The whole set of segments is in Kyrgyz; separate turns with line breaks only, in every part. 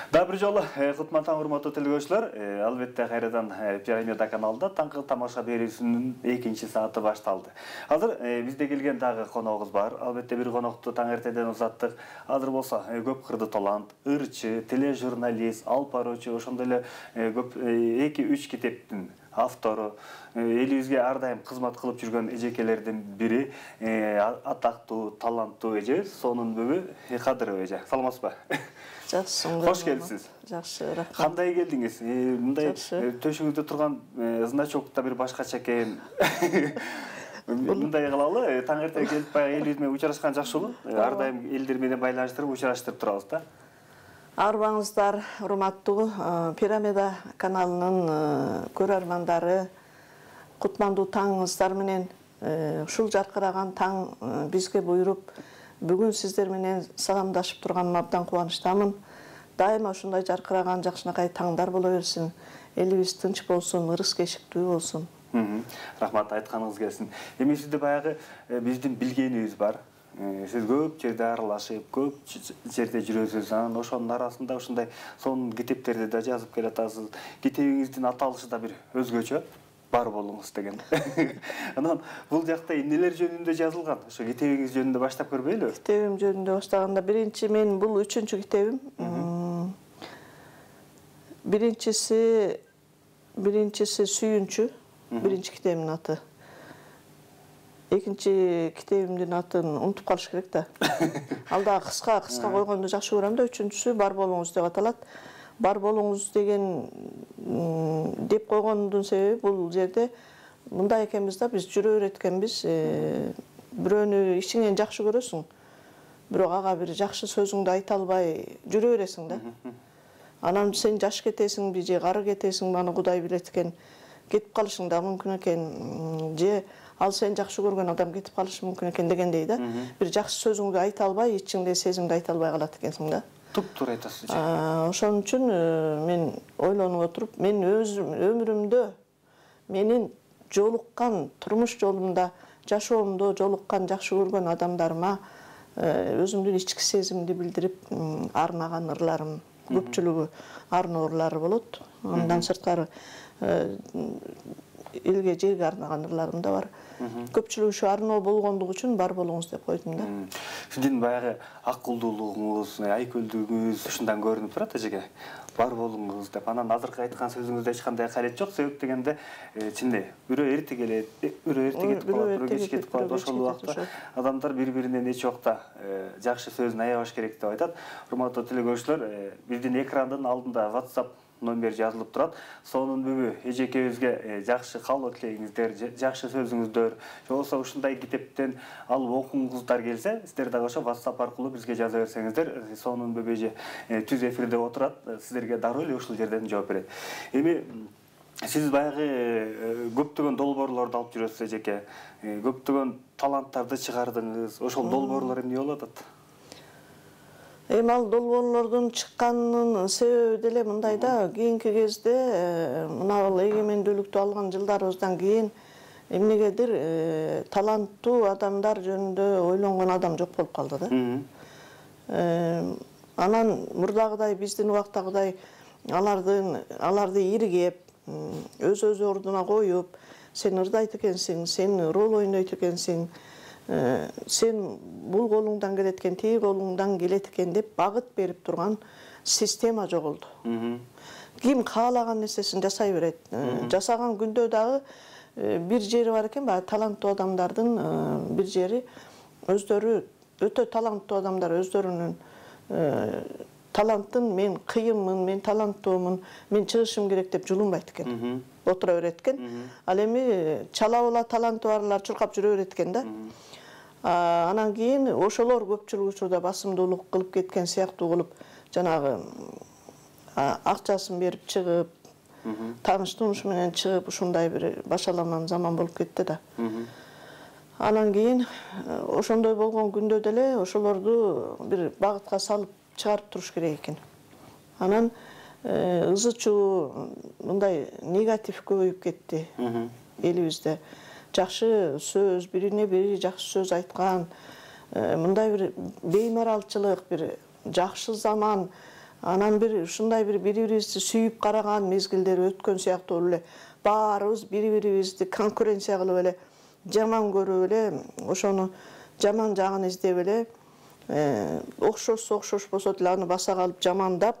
Да бир жолу кутман таң урматтуу телегөөрчүлөр, албетте кайрадан Пирамида каналында таңкы тамаша берүүсүнүн 2-чи сааты башталды. Азыр бизде келген дагы коногубуз бар. Албетте бир конокту таң эртеден узаттык. Азыр болсо көп кырды талант, ырчы, тележурналист, алып баруучу, ошондой эле көп 2-3 китептин автору, элибизге ар дайым кызмат кылып жүргөн эжекелердин бири, атактуу, таланттуу эже, сонун бүбү Кадырова эже. Саламатсызбы?
Жақсы.
Хош келдіңіз.
Жақсы, рахмат.
Қандай келдіңіз? Мындай төшүңүздө турган значокта бир башкача экен. Мындай кылалы, таң эртең келип баягы элибиз менен учурашкан жакшы болот. Ар дайым элдер менен байланыштырып, учураштырып турабыз да.
Арбаңыздар, урматтуу Пирамида каналынын көрөрмандары, кутмандуу таңыңыздар менен ушул жаркыраган таң бизге буйруп, бүгүн сиздер менен саламдашып турганыма абдан кубанычтамын. Дайыма ушундай жаркыраган жакшынакай таңдар боло берсин. Элибиз тынч болсун, ырыс кешиктүү болсун.
Рахмат, айтканыңыз келсин. Эми сизде баягы биздин билгенибиз бар. Сиз көп жерде аралашып, көп жерде жүрөсүз. Анан ошонун арасында ушундай сонун китептерди да жазып келатасыз. Китебиңиздин аталышы да бир өзгөчө. Бар болуңуз деген. Анан бул жакта эмнелер жөнүндө жазылган? Ошо китебиңиз жөнүндө баштап көрбөйлү?
Китебим жөнүндө баштаганда биринчи мен бул 3-чү китебим. Биринчиси Сүйүнчү, биринчи китебимдин аты. Экинчи китебимдин атын унутуп калыш керек да. Ал да кыска койгонду жакшы көрөм да. Үчүнчүсү Бар болуңуз деп аталат. Бар болуңуз деген деп койгондун себеби бул жерде мындай экенбиз да, биз жүрө береткенбиз. Бирөөнү ичиңен жакшы көрөсүң, бирок ага бир жакшы сөзүңдү айта албай жүрө бересиң да. Анан сен жаш кетесиңби же кары кетесиңби аны Кудай билет экен. Кетип калышың да мүмкүн экен, же ал сен жакшы көргөн адам кетип калышы мүмкүн экен дегендей да. Бир жакшы сөзүңдү айта албай, ичиңде сезимди айта албай калат экенсиң да.
Туп-тура айтасыз.
Ошон үчүн мен ойлонуп отуруп, мен өз өмүрүмдө менин жолуккан турмуш жолумда, жашоомдо жолуккан жакшы көргөн адамдарыма өзүмдүн ички сезимди билдирип арнаган ырларым, көпчүлүгү арноо ырлары болот. Андан сырткары элге жерге арнаган ырларым да бар. Көпчүлүгү ушу арноо болгондугу үчүн Бар болуңуз деп койдум да.
Сиздин баягы акылдуулугуңуз, айкөлдүгүңүз ушундан көрүнүп турат эжеге. Бар болуңуз деп. Анан азыркы айткан сөзүңүздө эч кандай карет жок. Себеп дегенде чынде бирөө эрте келет, бирөө эрте кетип калат, бирөө кеч кетип калат. Ошол убакта адамдар бири-биринен эч убакта жакшы сөзүн аябаш керек деп айтат. Урматтуу телегөрүүчүлөр, биздин экрандын алдында WhatsApp номер жазылып турат. Сонун бүбү эжекебизге жакшы каалоо тилегиңиздер, жакшы сөзүңүздөр, же болбосо ушундай китептен алып окуңуздар келсе, сиздер дагы ошо WhatsApp аркылуу бизге жаза берсеңиздер, сонун бүбү эже түз эфирде отурат, сиздерге дароо эле ушул жерден жооп берет. Эми сиз баягы көптөгөн долбоорлорду алып жүрөсүз эжеке. Көптөгөн таланттарды чыгардыңыз. Ошол долбоорлор эмне болуп атат?
Эми ал долбоорлордун чыкканынын себеби деле мындай да, кийинки кезде мына эгемендүүлүктү алган жылдарыбыздан кийин эмнегедир таланттуу адамдар жөнүндө ойлонгон адам жок болуп калды да. Анан мурдагыдай биздин убактагыдай аларды иргеп, өз ордуна коюп, сен ырдайт экенсиң, сен роль ойнойт экенсиң, сен бул колуңдан келет экен, тиги колуңдан келет экен деп багыт берип турган система жоголду. Ким каалаган нерсесин жасай берет. Жасаган күндө дагы бир жери бар экен, баягы таланттуу адамдардын бир жери өздөрү өтө таланттуу адамдар өздөрүнүн таланттын мен кыйынмын, мен таланттуумун, мен чыгышым керек деп жулунбайт экен. Отура берет экен. Ал эми чала була таланты барлар чуркап жүрө берет экен да. Анан кийин ошолор көпчүлүк учурда басымдуулук кылып кеткен сыяктуу кылып, жанагы акчасын берип чыгып, тааныш-тунушу менен чыгып, ушундай бир башаламан заман болуп кетти да. Анан кийин ошондой болгон күндө деле ошолорду бир багытка салып чыгарып туруш керек экен. Анан ызычуу мындай негатив көбөйүп кетти элибизде. Жакшы сөз, бирине бири жакшы сөз айткан, мындай бир беймаралчылык, бир жакшы заман, Анан бир ушундай бир бири-бирибизди сүйүп караган мезгилдер өткөн сыяктуу эле баарыбыз бири-бирибизди конкуренция кылып эле жаман көрүп эле ошону жаман жагын издеп эле окшош болсо деле аны баса калып жамандап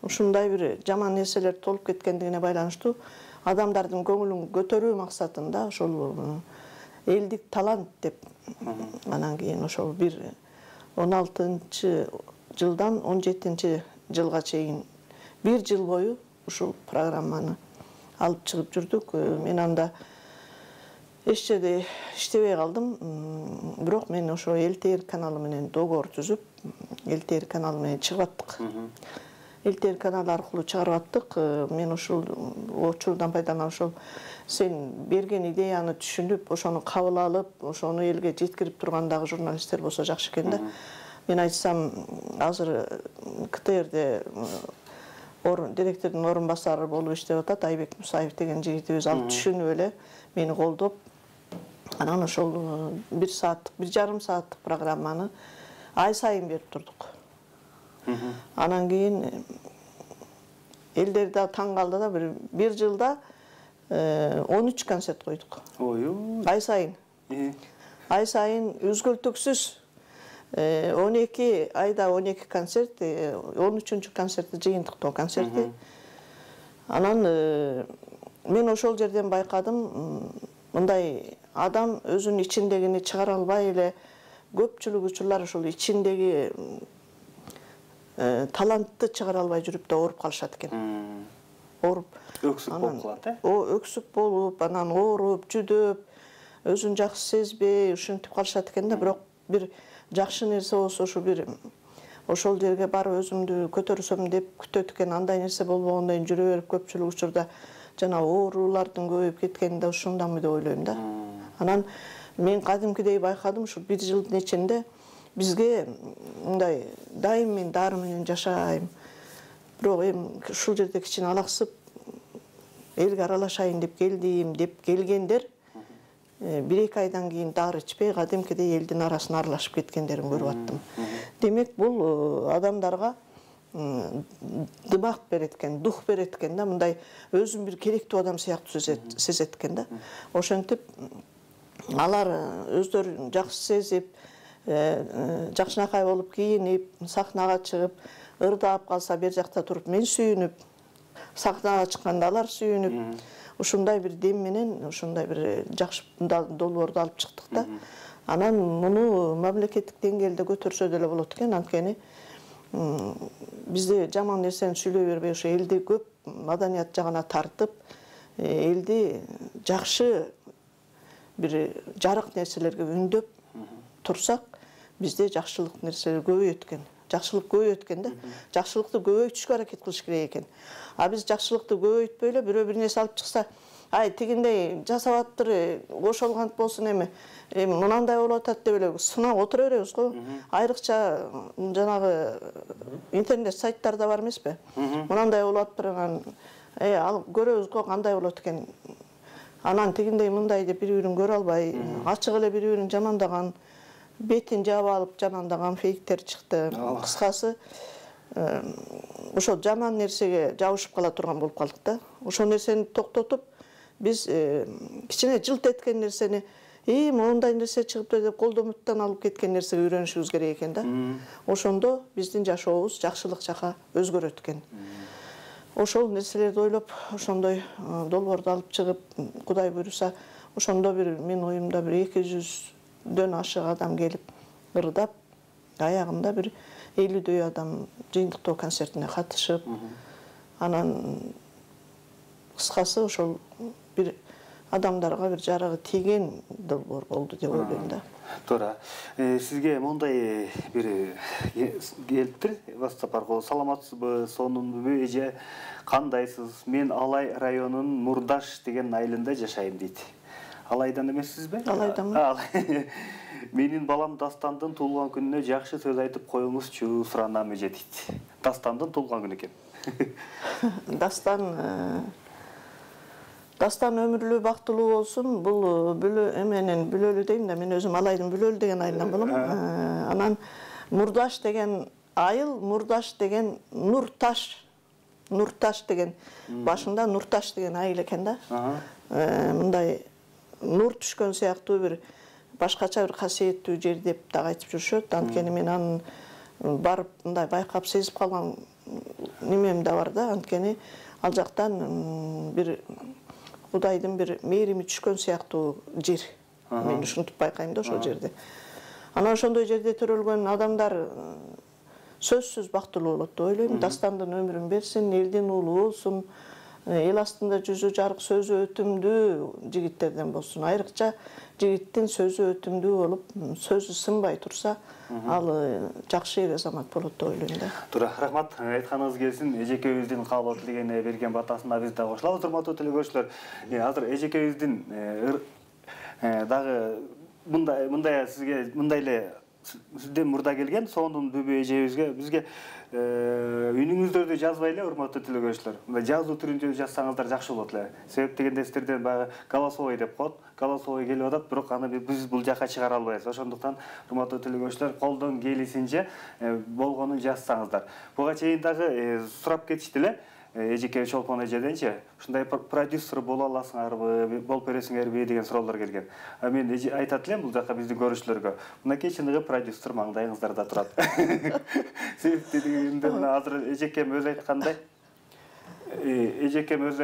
ушундай бир жаман нерселер толуп кеткендигине байланыштуу адамдардын көңүлүн көтөрүү максатында ошол элдик талант деп анан кийин ошол бир 16-жылдан 17-жылга чейин бир жыл бою ушул программаны алып чыгып жүрдүк. Мен анда эч жерде иштебей калдым. Бирок мен ошо ЛТР каналы менен договор түзүп, ЛТР каналы менен чыгып аттык. ЛТР каналы аркылуу чыгарып аттык. Мен ушул учурдан пайдаланып ошол сен берген идеяны түшүнүп, ошону кабыл алып, ошону элге жеткирип тургандагы журналисттер болсо жакшы экен да. Мен айтсам, азыр КТРде директордун орун басары болуп иштеп атат Айбек Мусаев деген жигитибиз ал түшүнүп эле мени колдоп, анан ошол 1 сааттык, 1,5 сааттык программаны ай сайын берип турдук. Анан кийин элдер да таң калды да, бир жылда 13 концерт койдук. Ай сайын. Ай сайын үзгүлтүксүз 12 айда 12 концерт, 13-чү концерти жыйынтыктоо концерти. Анан мен ошол жерден байкадым, мындай адам өзүнүн ичиндегини чыгара албай эле көпчүлүк учурлар ошол ичиндеги талантты чыгара албай жүрүп да ооруп калышат экен. Ооруп,
өксүп болуп калат,
өксүп болуп, анан ооруп, жүдөп, өзүн жакшы сезбей, ушинтип калышат экен да. Бирок бир жакшы нерсе болсо ушу бир ошол жерге барып өзүмдү көтөрсөм деп күтөт экен. Андай нерсе болбогондон кийин жүрө берип көпчүлүк учурда жана оорулардын көбөйүп кеткенинде ушундамы деп ойлойм да. Анан мен кадимкидей байкадым, ушу 1 жылдын ичинде бизге мындай дайым мен дары менен жашайм. Бирок эми ушул жерде кичине алаксып элге аралашайын деп келдим деп келгендер 1-2 айдан кийин дары ичпей кадимкидей элдин арасына аралашып кеткендерин көрүп аттым. Демек бул адамдарга дымак берет экен, дух берет экен да, мындай өзүн бир керектүү адам сыяктуу сезет экен да. Ошентип алар өздөрүн жакшы сезип, жакшынакай болуп кийинип, сахнага чыгып, ырдап калса бер жакта туруп мен сүйүнүп, сахнага чыкканда алар сүйүнүп, ушундай бир дем менен, ушундай бир жакшы долбоорду алып чыктык да. Анан муну мамлекеттик деңгээлде көтөрсө деле болот экен, анткени бизде жаман нерсени сүйлөй бербей, ошо элди көп маданият жагына тартып, элди жакшы бир жарык нерселерге үндөп турсак, бизде жакшылык нерселер көбөйөт экен. Жакшылык көбөйөт экен да. Жакшылыкты көбөйтүшкө аракет кылыш керек экен. А биз жакшылыкты көбөйтпөй эле бирөө бир нерсе алып чыкса, ай тигиндей жасап аттыр, ошолгант болсун эми, мынандай болуп атат деп эле сынап отура беребиз го. Айрыкча жанагы интернет сайттарда бар эмеспи? Мынандай болуп атыптыр, ал көрөбүз го кандай болот экен. Анан тигиндей мындай деп бири-бирин көрө албай, ачык эле бири-бирин жамандаган, бетин жаап алып жамандаган фейктер чыкты. Кыскасы, ошо жаман нерсеге жабышып кала турган болуп калдык да. Ошол нерсени токтотуп, биз кичине жылт эткен нерсени, моундай нерсе чыгыптыр деп колдомуттан алып кеткен нерсеге үйрөнүшүбүз керек экен да. Ошондо биздин жашообуз жакшылык жака өзгөрөт экен. Ошол нерселерди ойлоп, ошондой долбоорду алып чыгып, Кудай буйруса, ошондо бир мен оюмда бир 200дөн ашык адам келип, ырдап, аягында бир 50дөй адам жыйынтыктоо концертине катышып, анан кыскасы ошол бир адамдарга бир жарыгы тийген долбоор болду деп ойлойм да.
Туура. Сизге мондай бир келиптир, WhatsApp аркылуу саламатсызбы, сонунбу эже, кандайсыз? Мен Алай районунун Мурдаш деген айылында жашайм дейт. Алайдан эмессизби?
Алайдамын.
Менин балам Дастандын туулган күнүнө жакшы сөз айтып коюңузчу, суранам эже дейт. Дастандын туулган күнү экен. Дастан өмүрлүү бактылуу болсун. Бул бүлөлүү дейм да, мен өзүм Алайдын Бүлөлүү деген айылынан болом. Анан Мурдаш деген
Айыл Нурдаш деген Нурташ деген башында Нурташ деген айыл экен да. Мындай нур түшкөн сыяктуу бир башкача бир касиеттүү жер деп да айтып жүрүшөт. Анткени мен анын барып мындай байкап сезип калган немем да бар да. Анткени ал жактан бир Кудайдын бир мээрими түшкөн сыяктуу жер. Мен ушинтип байкайм да ошол жерде. Анан ошондой жерде төрөлгөн адамдар сөзсүз бактылуу болот деп ойлойм. Дастандын өмүрүн берсин, элдин уулу болсун, эл астында жүзү жарык, сөзү өтүмдүү жигиттерден болсун. Айрыкча жигиттин сөзү өтүмдүү болуп, сөзү сынбай турса, ал жакшы эр азамат болот деп ойлойм да.
Туура, рахмат. Айтканыңыз келсин. Эжекебиздин каалоо тилегине берген батасына биз да кошулабыз, урматтуу телекөрүүчүлөр. Азыр эжекебиздин дагы мындай сизге мындай эле сизден мурда келген сонун бүбө эжебизге бизге үнүңүздөрдү жазбай эле, урматтуу телекөрүүчүлөр. Мындай жазуу түрүндө жазсаңыздар жакшы болот эле. Себеп дегенде сиздерден баягы голосовой деп коет. Голосовой келип атат, бирок аны биз бул жака чыгара албайбыз. Ошондуктан урматтуу телекөрүүчүлөр колдон келишинче болгонун жазсаңыздар. Буга чейин дагы сурап кетишти эле. Эжеке Чолпон эжеденчи ушундай продюсер боло аласыңарбы, болуп бересиңерби деген суроолор келген. Мен айтат элем бул жака биздин көрүүчүлөргө. Мынакей чыныгы продюсер маңдайыңыздарда турат. Себеп дегенде мына азыр эжекем өзү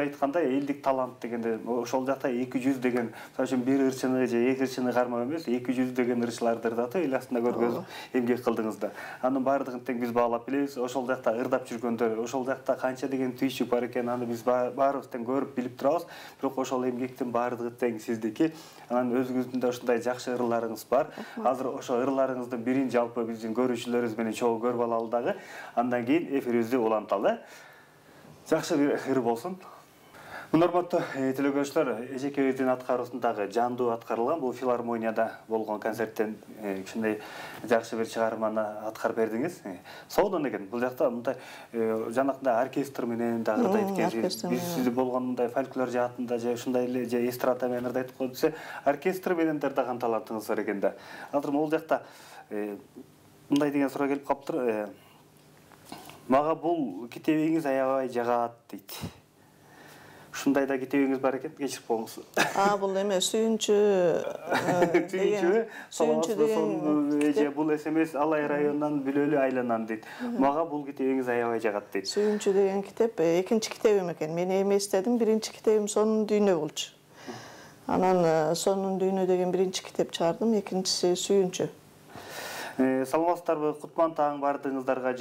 айткандай, элдик талант дегенде ошол жакта 200 деген, мисалы бир ырчыны же эки ырчыны кармап эмес, 200 деген ырчыларды да эл астында көргөзүп эмгек кылдыңыз да. Анын баардыгын тең биз баалап билебиз. Ошол жакта ырдап жүргөндөр, ошол жакта канча деген түйчүк бар экен, аны биз баарыбыз тең көрүп билип турабыз. Бирок ошол эмгектин баардыгы тең сиздики. Анан өзүңүздүн да ушундай жакшы ырларыңыз бар. Азыр ошо ырларыңыздын бирин жалпы биздин көрүүчүлөрүбүз менен чогуу көрүп алалы дагы. Андан кийин эфирибизди уланталы. Жакшы бир ыр болсун. Урматтуу телекөрүүчүлөр, эжекебиздин аткаруусундагы жандуу аткарылган бул филармонияда болгон концерттен кичиндей жакшы бир чыгарманы аткарып бердиңиз. Сонун экен. Бул жакта мындай жанакындай оркестр менен да ырдайт экенсиз. Биз сизди болгон мындай фольклор жаатында же ушундай эле же эстрада менен ырдайт го десе, оркестр менен ырдаган талантыңыз бар экен да. Азыр могул жакта мындай деген суроо келип калыптыр. Мага бул китебиңиз аябай жагат дейт. Ушундай да китебиңиз бар экен, кечирип коюңуз.
Бул эме сүйүнчү
деген бул СМС Алай районунан Бүлөлү айланан дейт. Мага бул китебиңиз аябай жагат дейт.
Сүйүнчү деген китеп экинчи китебим экен. Мен эместедим, биринчи китебим Сонун дүйнө болчу. Анан Сонун дүйнө деген биринчи китеп чыгардым, экинчиси Сүйүнчү.
Саламатсыздарбы, кутман таң бардыгыңыздарга.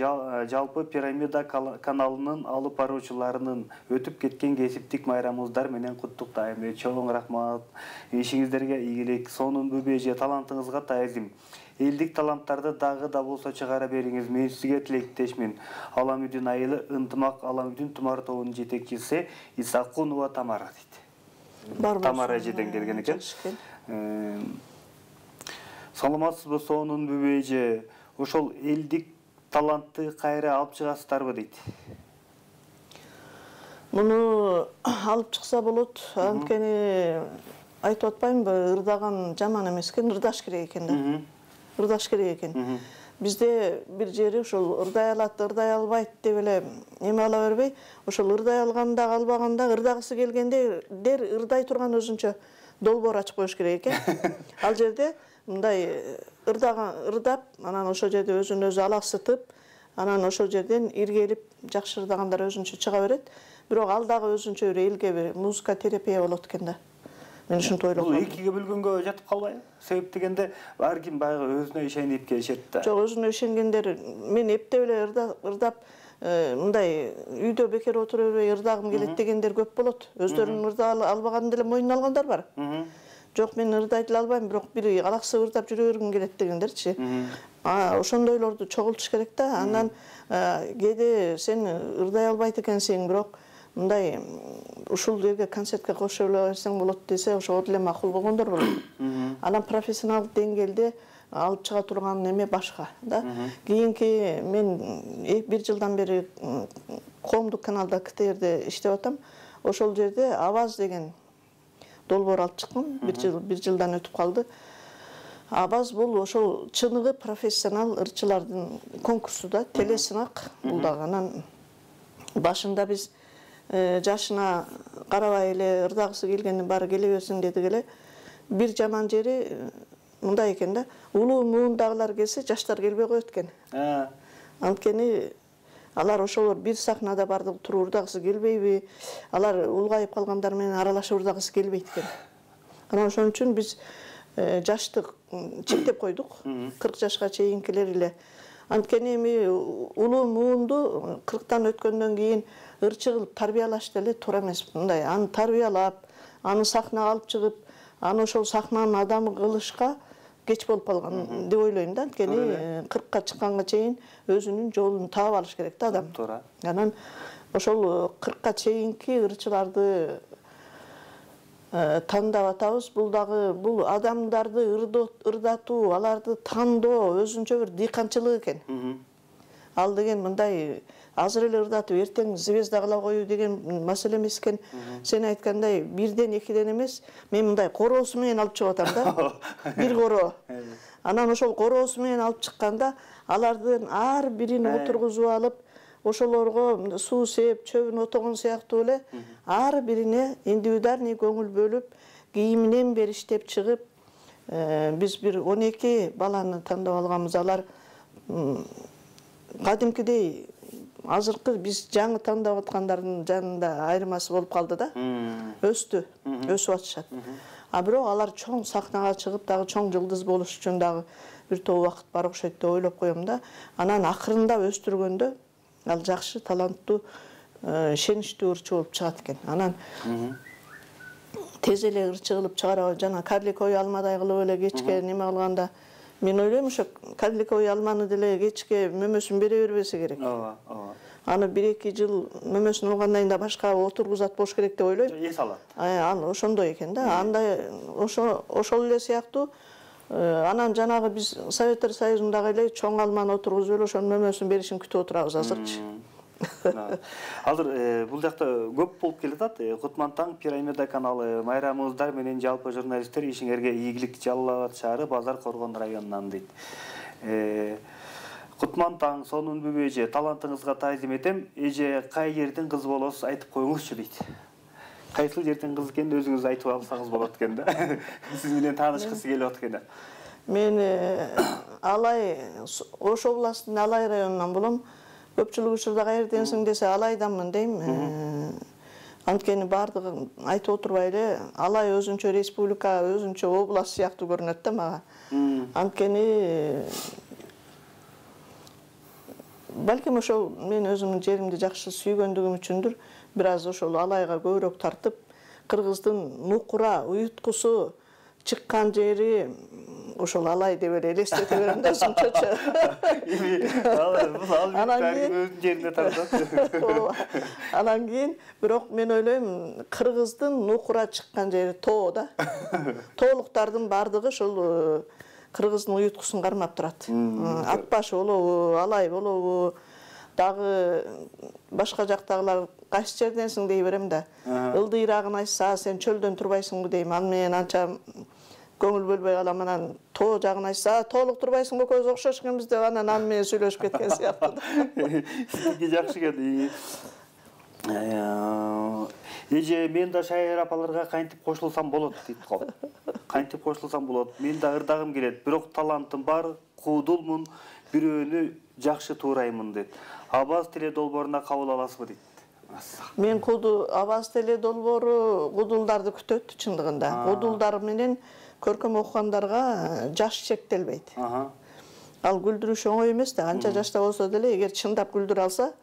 Жалпы Пирамида каналынын алып баруучуларынын өтүп кеткен кесиптик майрамыңыздар менен куттуктайм. Чоң рахмат. Ишиңиздерге ийгилик. Сонун бүбө эже, талантыңызга таазим. Элдик таланттарды дагы да болсо чыгара бериңиз. Мен сизге тилектешмин. Аламүдүн айылы ынтымак Аламүдүн Тумар тобунун жетекчиси Исакунова Тамара дейт. Тамара эжеден келген экен. Саламатсызбы, сонун бүбө эже, ошол элдик талантты кайра алып чыгасыздарбы дейт.
Муну алып чыкса болот, анткени айтып атпаймынбы, ырдаган жаман эмес экен, ырдаш керек экен да. Ырдаш керек экен. Бизде бир жери ошол ырдай алат, ырдай албайт деп эле эме ала бербей, ошол ырдай алганда, албаганда ырдагысы келгенде ырдай турган өзүнчө долбоор ачып коюш керек экен. Ал жерде мындай ырдап, анан ошол жерде өзүн өзү алаксытып, анан ошол жерден иргелип, жакшы ырдагандар өзүнчө чыга берет. Бирок ал дагы өзүнчө бир элге бир музыка терапия болот экен да. Мен ушинтип ойлоп калдым.
Бул экиге бөлгөнгө жатып калбайбы? Себеп дегенде ар ким баягы өзүнө ишенип келишет да.
Жок, өзүнө ишенгендер мен эптеп эле ырдап, мындай үйдө бекер отура бербей ырдагым келет дегендер көп болот. Өздөрүнүн ырда албаганын деле мойнуна алгандар бар. Жок, мен ырдай деле албайм, бирок бир алаксып ырдап жүрө бергим келет дегендерчи. Ошондойлорду чогултуш керек да. Андан кээде сен ырдай албайт экенсиң, бирок мындай ушул жерге концертке кошо берсең болот десе, ошого деле макул болгондор болот. Анан профессионалдык деңгээлде алып чыга турган эме башка да. Кийинки мен 1 жылдан бери коомдук каналда КТРде иштеп атам. Ошол жерде Аваз деген долбоор алып чыктым. 1 жылдан өтүп калды. Абаз бул ошол чыныгы профессионал ырчылардын конкурсу да, телесынак бул дагы. Анан башында биз жашына карабай эле ырдагысы келгендин баары келе берсин дедик эле. Бир жаман жери мындай экен да, улуу муундагылар келсе жаштар келбей коет экен. Анткени алар ошолор бир сахнада бардык туруп ырдагысы келбейби, алар улгайып калгандар менен аралашып ырдагысы келбейт экен. Анан ошон үчүн биз жаштык чектеп койдук, 40 жашка чейинкилер эле. Анткени эми улуу муунду 40тан өткөндөн кийин ырчы кылып тарбиялаш деле туура эмес. Мындай аны тарбиялап, аны сахнага алып чыгып, аны ошол сахнанын адамы кылышка кеч болуп калган деп ойлойм да. Анткени 40ка чыкканга чейин өзүнүн жолун таап алыш керек да адам.
Туура.
Анан ошол 40ка чейинки ырчыларды тандап атабыз. Бул дагы бул адамдарды ырдатуу, аларды тандоо өзүнчө бир дыйканчылык экен. Ал деген мындай азыр эле ырдатып, эртең звезда кыла коюу деген маселе эмес экен. Сен айткандай, бирден экиден эмес, мен мындай короосу менен алып чыгып атам да. Бир короо. Анан ошол короосу менен алып чыкканда, алардын ар бирин отургузуп алып, ошолорго суу сеп, чөбүн отогон сыяктуу эле ар бирине индивидуальный көңүл бөлүп, кийиминен бери иштеп чыгып, биз бир 12 баланы тандап алганбыз. Алар кадимкидей азыркы биз жаңы тандап аткандардын жанында айырмасы болуп калды да. Өстү, өсүп атышат. А бирок алар чоң сахнага чыгып, дагы чоң жылдыз болуш үчүн дагы бир топ убакыт бар окшойт деп ойлоп коем да. Анан акырында өстүргөндө ал жакшы, таланттуу, шеничтүү ырчы болуп чыгат экен. Анан тез эле ырчы кылып чыгарабы, жана карликовый алмадай кылып эле кечке неме кылганда, мен ойлойм ошо карликовый алманы деле кечке мөмөсүн бере бербесе керек.
Ооба.
Аны 1-2 жыл мөмөсүн алгандан кийин да башка отургузат болуш керек деп ойлойм.
Эс алат.
Ал ошондой экен да. Андай ошол эле сыяктуу анан жанагы биз Советтер Союзундагы эле чоң алманы отургузуп эле ошонун мөмөсүн беришин күтүп отурабыз азырчы.
Азыр бул жакта көп болуп келатат. Кутман таң, Пирамида каналы майрамыңыздар менен жалпы журналисттер ишиңерге ийгилик Жалал Абад шаары, Базар Коргон районунан дейт. Кутман таң, сонун бүбөжө, талантыңызга таазим этем. Эже кай жердин кызы болосуз, айтып коюңузчу дейт. Кайсыл жердин кызы экенин өзүңүз айтып алсаңыз болот экен да. Сиз менен таанышкысы келип атат экен да.
Мен Алай, Ош областынын Алай районунан болом. Көпчүлүк учурда каерденсиң десе Алайданмын дейм. Анткени бардыгын айтып отурбай эле Алай өзүнчө республика, өзүнчө область сыяктуу көрүнөт да мага. Анткени балким ошол мен өзүмдүн жеримди жакшы сүйгөндүгүм үчүндүр, бир аз ошол Алайга көбүрөөк тартып, кыргыздын нукура, уюткусу чыккан жери ошол Алай деп эле элестете берем да өзүмчөчө. Анан кийин бирок мен ойлойм, кыргыздын нукура чыккан жери Тоо да. Тоолуктардын бардыгы ошол кыргыздын уюткусун кармап турат. Ат башы болобу, Алай болобу, дагы башка жактагылар кайсы жерденсиң дей берем да. Ылдыйрагын айтса, сен чөлдөн турбайсыңбы дейм. Ал менен анча көңүл бөлбөй калам. Анан Тоо жагын айтса, тоолук турбайсың, экөөбүз окшош экенбиз деп анан ал менен сүйлөшүп кеткен сыяктуу да.
Сизге жакшы экен. Эже, мен да Шайыр апаларга кантип кошулсам болот дейт го. Кантип кошулсам болот. Мен да ырдагым келет, бирок талантым бар, куудулмун, бирөөнү жакшы туураймын дейт. Абаз теле долбооруна кабыл аласызбы дейт.
Мен Абаз теле долбоору кудулдарды күтөт чындыгында. Кудулдар менен көркөм окугандарга жаш чектелбейт. Ал күлдүрүш оңой эмес да, анча жашта болсо деле, эгер чындап күлдүрө алса,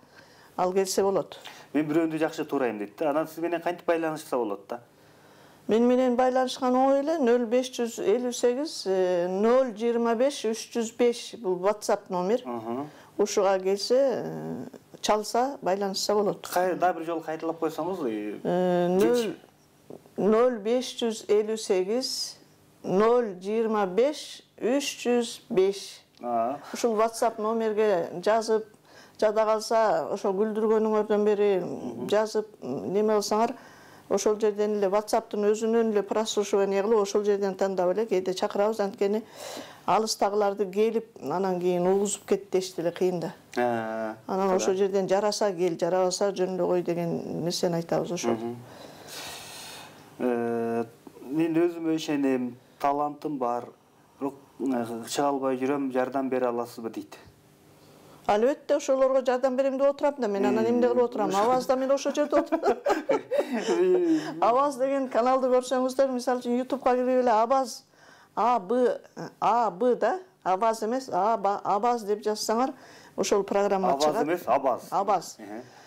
ал келсе болот. Мен
бирөөндү жакшы туурайм дейт да. Анан сиз менен кантип байланышса болот да?
Мен менен байланышкан оңой эле 0558 025 305 бул WhatsApp номер. Ушуга келсе, чалса, байланышса болот.
Да бир жолу кайталап койсоңуз.
0558 025 305. Ушул WhatsApp номерге жазып, жада калса, ошо күлдүргөнүңөрдөн бери жазып, неме кылсаңар, ошол жерден эле WhatsApp'тын өзүнөн эле прослушивание кылып ошол жерден тандап эле кээде чакырабыз, анткени алыстагыларды келип анан кийин угузуп кетти дешти эле кыйын да. Анан ошол жерден жараса кел, жарабаса жөн эле кой деген нерсени айтабыз ошол.
Мен өзүмө ишенем, талантым бар, чыга албай жүрөм, жардам бере аласызбы дейт.
Албетте ошолорго жардам берем деп отурам да, мен анан эмне кылып отурам? Авазда мен ошол жерде отурам. Аваз деген каналды көрсөңүздөр, мисалы үчүн YouTube'га кирип эле Абаз АБ да, Абаз эмес, Абаз деп жазсаңар, ошол программа чыгат.
Абаз эмес, Абаз.
Абаз.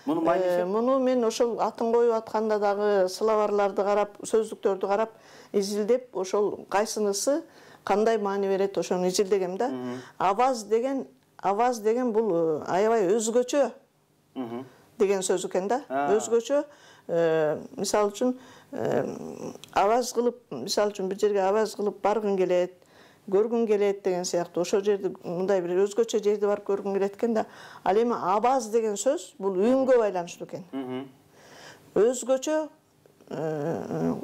Муну мааниси?
Муну мен ошол атын коюп атканда дагы словарларды карап, сөздүктөрдү карап, изилдеп, ошол кайсынысы кандай маани берет ошону изилдегем да. Аваз деген бул аябай өзгөчө деген сөз экен да. Өзгөчө, мисалы үчүн аваз кылып, мисалы үчүн бир жерге аваз кылып баргың келет, көргүң келет деген сыяктуу. Ошол жерде мындай бир өзгөчө жерди барып көргүң келет экен да. Ал эми абаз деген сөз бул үнгө байланыштуу экен. Өзгөчө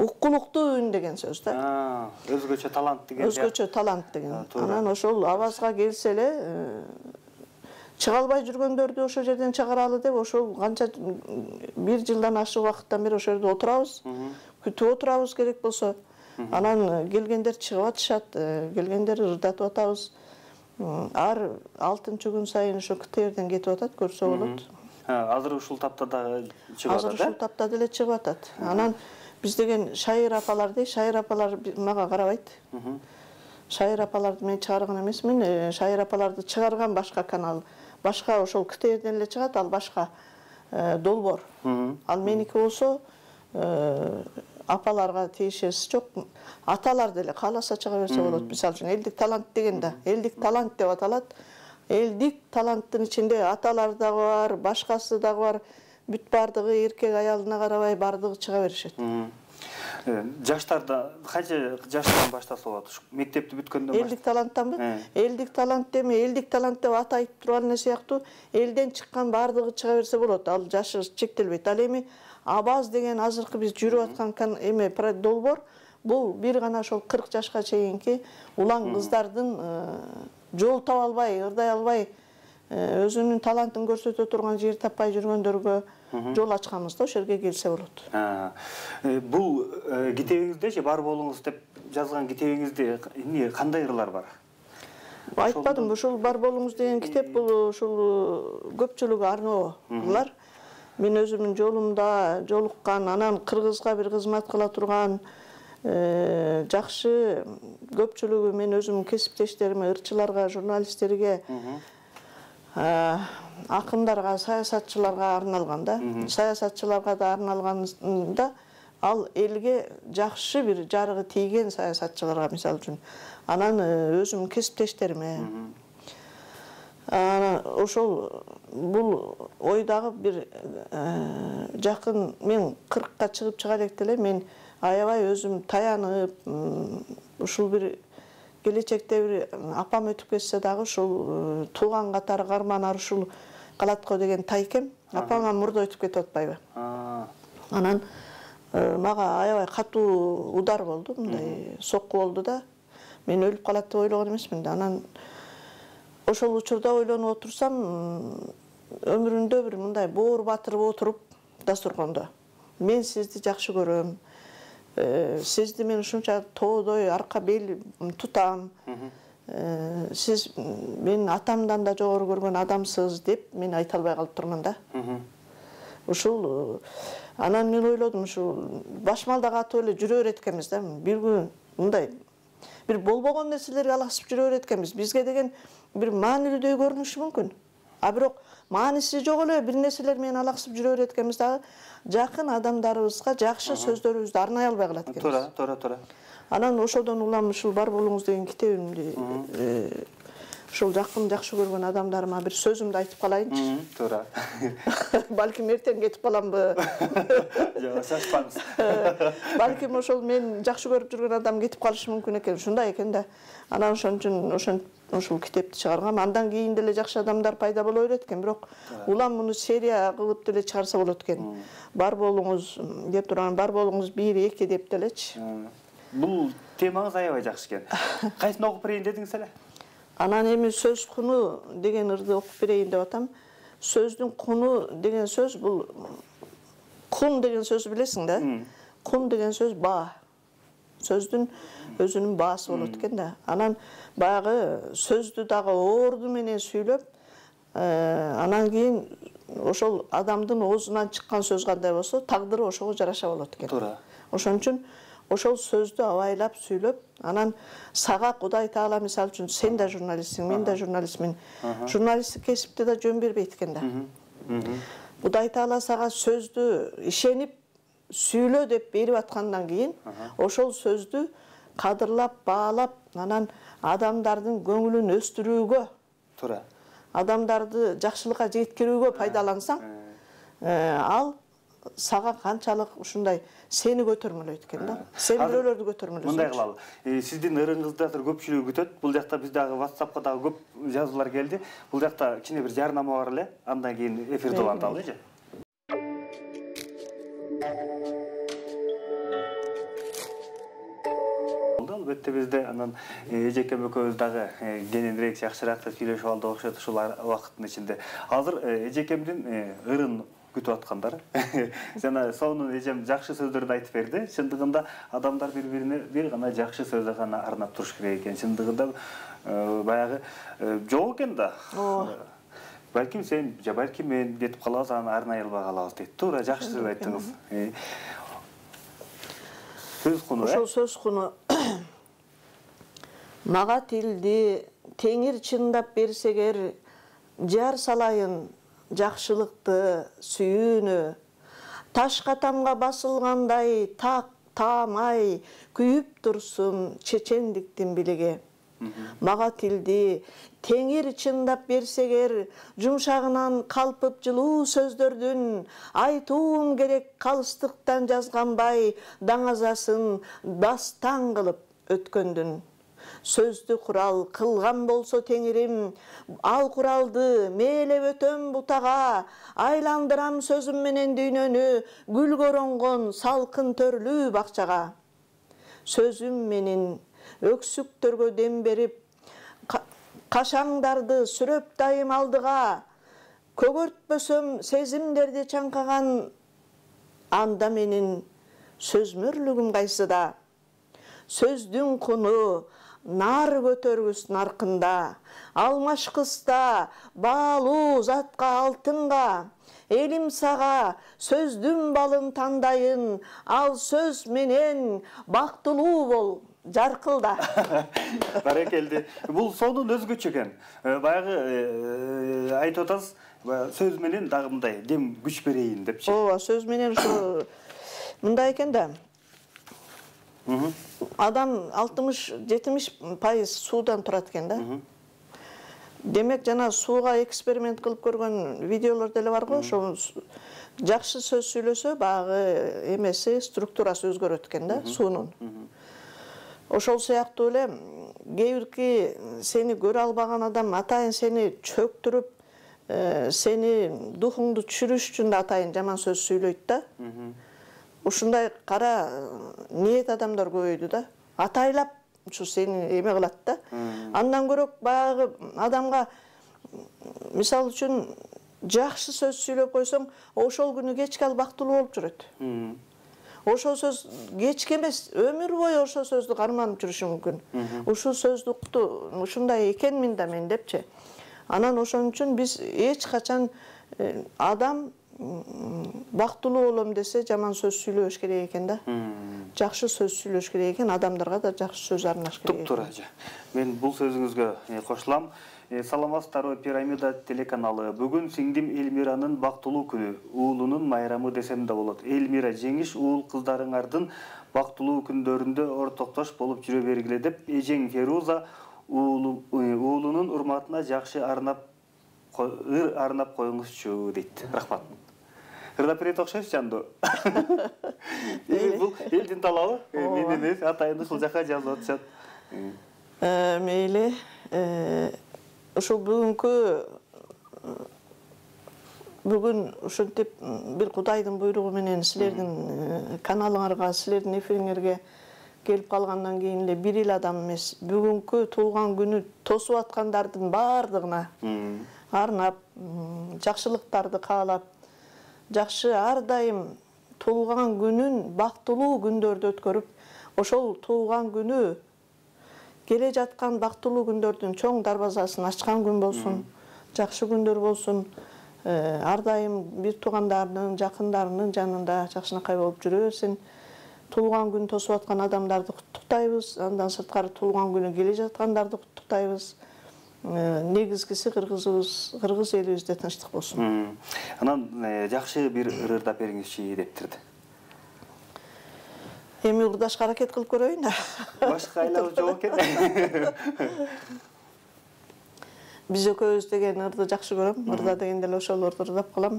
уккулуктуу үн деген сөз да.
Өзгөчө талант деген.
Өзгөчө талант деген. Анан ошол авазга келсе эле чыга албай жүргөндөрдү ошол жерден чыгаралы деп ошол канча бир жылдан ашык убакыттан бери ошол жерде отурабыз. Күтүп отурабыз керек болсо. Анан келгендер чыгып атышат, келгендер ырдатып атабыз. Ар 6-күн сайын ошо КТРден кетип атат, көрсө болот.
Азыр ушул тапта да чыгып атат.
Азыр ушул тапта деле чыгып атат. Анан биз деген шайыр апалар дей, шайыр апалар мага карабайт. Шайыр апаларды мен чыгарган эмесмин, шайыр апаларды чыгарган башка канал, башка ошол КТРден эле чыгат, ал башка долбоор. Ал меники болсо апаларга тиешеси жок. Аталар деле кааласа чыга берсе болот. Мисалы үчүн элдик талант деген да, элдик талант деп аталат. Элдик таланттын ичинде аталар дагы бар, башкасы дагы бар. Бүт бардыгы эркек аялына карабай бардыгы чыга беришет.
Жаштарда канча жаштан баштаса болот? Мектепти бүткөндөн баштап.
Элдик таланттанбы? Элдик талант деме, элдик талант деп атайып турган нерсе сыяктуу элден чыккан бардыгы чыга берсе болот. Ал жашы чектелбейт. Ал эми Абаз деген азыркы биз жүрүп аткан эме долбоор, бул бир гана ошол 40 жашка чейинки улан кыздардын жол таба албай, ырдай албай, өзүнүн талантын көрсөтө турган жер таппай жүргөндөргө жол ачканбыз да, ошол жерге келсе болот.
Бул китебиңизде бар болуңуз деп жазган китебиңизде эмне кандай ырлар бар?
Айтпадым, ушул бар болуңуз деген китеп бул ушул көпчүлүгү арноо ырлар. Мен өзүмдүн жолумда жолуккан, анан кыргызга бир кызмат кыла турган жакшы көпчүлүгү мен өзүмдүн кесиптештериме, ырчыларга, журналисттерге, акындарга, саясатчыларга арналган да. Саясатчыларга да арналганда ал элге жакшы бир жарыгы тийген саясатчыларга, мисалы үчүн. Анан өзүмдүн кесиптештериме. Ошол бул ойдагы бир жакын мен 40-ка чыгып чыга электе эле мен аябай өзүм таянып, ушул бир келечекте бир апам өтүп кетсе дагы ушул тууган катары карманар ушул калат го деген тайкем. Апаңа мурда өтүп кетип атпайбы? Анан мага аябай катуу удар болду, мындай сокку болду да. Мен өлүп калат деп ойлогон эмесмин да. Анан ошол учурда ойлонуп отурсам, өмүрүндө бир мындай боор батырып отуруп дасторкондо. Мен сизди жакшы көрөм. Сизди мен ушунча тоодой арка бел тутам. Сиз мен атамдан да жогору көргөн адамсыз деп мен айта албай калып турман да. Ушул анан мен ойлодум, ушул башмалда катып эле жүрө берет экенбиз да. Бир күн мындай бир болбогон нерселерге алаксып жүрө берет экенбиз. Бизге деген бир маанилүүдөй көрүнүшү мүмкүн. А бирок мааниси жок эле бир нерселер менен алаксып жүрө берет экенбиз дагы. Жакын адамдарыбызга жакшы сөздөрүбүздү арнай албай калат экенбиз.
Туура.
Анан ошодон улам ушул бар болуңуз деген китебимди ошол жакын жакшы көргөн адамдарыма бир сөзүмдү айтып калайынчы.
Туура.
Балким эртең кетип каламбы?
Жок, шашпаңыз.
Балким ошол мен жакшы көрүп жүргөн адам кетип калышы мүмкүн экен. Ушундай экен да. Анан ошон үчүн ушул китепти чыгаргам. Андан кийин деле жакшы адамдар пайда боло берет экен, бирок улам муну серия кылып деле чыгарса болот экен. Бар болуңуз деп турган, бар болуңуз 1-2 деп делечи.
Бул темаңыз аябай жакшы экен. Кайсыны окуп берейин дедиңиз эле?
Анан эми сөз куну деген ырды окуп берейин деп атам. Сөздүн куну деген сөз бул кун деген сөз билесиң да? Кун деген сөз баа. Сөздүн өзүнүн баасы болот экен да. Анан баягы сөздү дагы орду менен сүйлөп, анан кийин ошол адамдын оозунан чыккан сөз кандай болсо, тагдыры ошого жараша болот экен.
Туура.
Ошон үчүн ошол сөздү абайлап сүйлөп, анан сага Кудай Таала мисалы үчүн сен да журналистсиң, мен да журналистмин. Журналисттик кесипте да жөн бербейт экен да. Кудай Таала сага сөздү ишенип сүйлө деп берип аткандан кийин, ошол сөздү кадырлап, баалап, анан адамдардын көңүлүн өстүрүүгө,
Туура.
адамдарды жакшылыкка жеткирүүгө пайдалансаң, ал сага канчалык ушундай сени көтөрмөлөйт экен да. Сен бирөөлөрдү көтөрмөлөсүң.
Мындай кылалы. Сиздин ырыңызды азыр көпчүлүгү күтөт. Бул жакта биз дагы WhatsAppка дагы көп жазуулар келди. Бул жакта кичине бир жарнама бар эле. Андан кийин эфирди уланталычы. Албетте бизде анан эжекем экөөбүз дагы кененирээк жакшыраак сүйлөшүп алдык окшойт ушул убакыттын ичинде. Азыр эжекемдин ырын күтүп аткандар. Жана сонун эжем жакшы сөздөрдү айтып берди. Чындыгында адамдар бири-бирине бир гана жакшы сөз гана арнап туруш керек экен. Чындыгында баягы жок экен да. Балким сен, же балким мен кетип калабыз, аны арнай албай калабыз дейт. Туура жакшы сөз айттыңыз. Сөз куну,
ошол сөз куну мага тилди теңир чындап берсегер, жар салайын жакшылыкты сүйүүнү, таш катамга басылгандай так таамай күйүп турсун чечендиктин билиги. Мага тилди теңир чындап берсегер, жумшагынан калпып жылуу сөздөрдүн айтуум керек калыстыктан жазганбай даңазасын дастан кылып өткөндүн. Сөздү курал кылган болсо теңирим, ал куралды мээлеп өтөм бутага, айландырам сөзүм менен дүйнөнү, гүлгө оронгон салкын төрлүү бакчага. Сөзүм менен өксүктөргө дем берип, кашаңдарды сүрөп дайым алдыга, көгөртпөсөм сезимдерди чаңкаган, анда менин сөзмөрлүгүм кайсыда. Сөздүн куну нар көтөргүс наркында, алмашкыста баалуу затка алтынга, элим сага сөздүн балын тандайын, ал сөз менен бактылуу бол жаркылда.
Барекелди. Бул сонун өзгөчө экен. Баягы айтып атасыз, сөз менен дагы мындай дем күч берейин депчи.
Ооба, сөз менен ушу мындай экен да. Адам 60-70% суудан турат экен да. Демек жана сууга эксперимент кылып көргөн видеолор деле бар го. Ошол жакшы сөз сүйлөсө багы эмеси, структурасы өзгөрөт экен да, суунун. Ошол сыяктуу эле кээ бирки сени көрө албаган адам атайын сени чөктүрүп, сени духуңду түшүрүш үчүн да атайын жаман сөз сүйлөйт да. Ушундай кара ниет адамдар көбөйдү да. Атайлап ушу сени эме кылат да. Андан көрөк баягы адамга мисалы үчүн жакшы сөз сүйлөп койсоң, ошол күнү кечке ал бактылуу болуп жүрөт. Ошол сөз кечке эмес, өмүр бою ошол сөздү карманып жүрүшү мүмкүн. Ушул сөздү укту, ушундай экенмин да мен депчи. Анан ошон үчүн биз эч качан адам бактылуу болом десе жаман сөз сүйлөш керек экен да. Жакшы сөз сүйлөш керек экен, адамдарга да жакшы сөз арнаш керек.
Туптура. Мен бул сөзүңүзгө кошулам. Саламатсыздарбы, Пирамида телеканалы. Бүгүн сиңдим Элмиранын бактылуу күнү, уулунун майрамы десем да болот. Элмира, жеңиш уул кыздарыңардын бактылуу күндөрүндө ортоктош болуп жүрө бергиле деп, эжең Феруза уулунун урматына жакшы арнап коюңузчу дейт. Рахмат. Ырдапирет окшойсуз жанду. Бул элдин талабы. Мен эмес, атайын ушул жака жазып атышат.
Мейли. ушул бүгүн ушинтип бир Кудайдын буйругу менен силердин каналыңарга, силердин эфириңерге келип калгандан кийин эле бир эл адам эмес, бүгүнкү туулган күнү тосуп аткандардын баардыгына арнап, жакшылыктарды каалап, жакшы ар дайым туулган күнүн бактылуу күндөрдү өткөрүп, ошол туулган күнү келе жаткан бактылуу күндөрдүн чоң дарбазасын ачкан күн болсун, жакшы күндөр болсун, ар дайым бир туугандарынын, жакындарынын жанында жакшынакай болуп жүрө берсин. Туулган күн тосуп аткан адамдарды куттуктайбыз, андан сырткары туулган күнү келе жаткандарды куттуктайбыз. Негизгиси кыргыз элибизде тынчтык болсун.
Анан жакшы бир ырдап бериңизчи дептирди.
Эми ырдашка аракет кылып көрөйүн.
Башка айлабы жок экен.
Биз экөөбүз деген ырды жакшы көрөм. Ырда дегенде эле ошол ырды ырдап калам.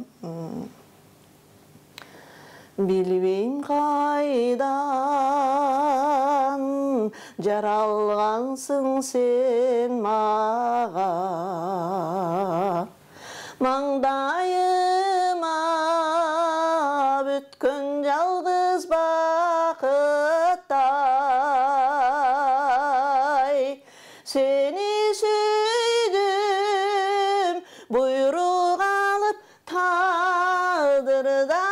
Билбейм кайдан жаралгансың сен мага, маңдайыма бүткөн жалгыз бакыттай, сени сүйдүм буйрук алып тагдырда.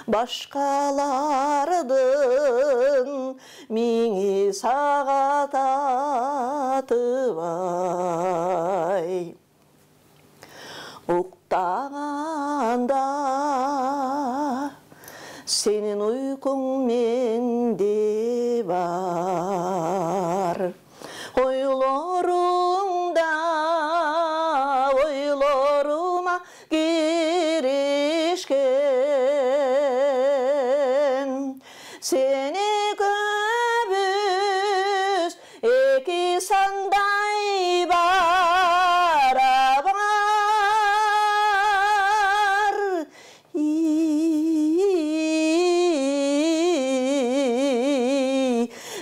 Башкалардын миңи сага татыбай, уктаганда сенин уйкуң менде бар, ойлорума киришкен, сени көбүз эки сандай барабар,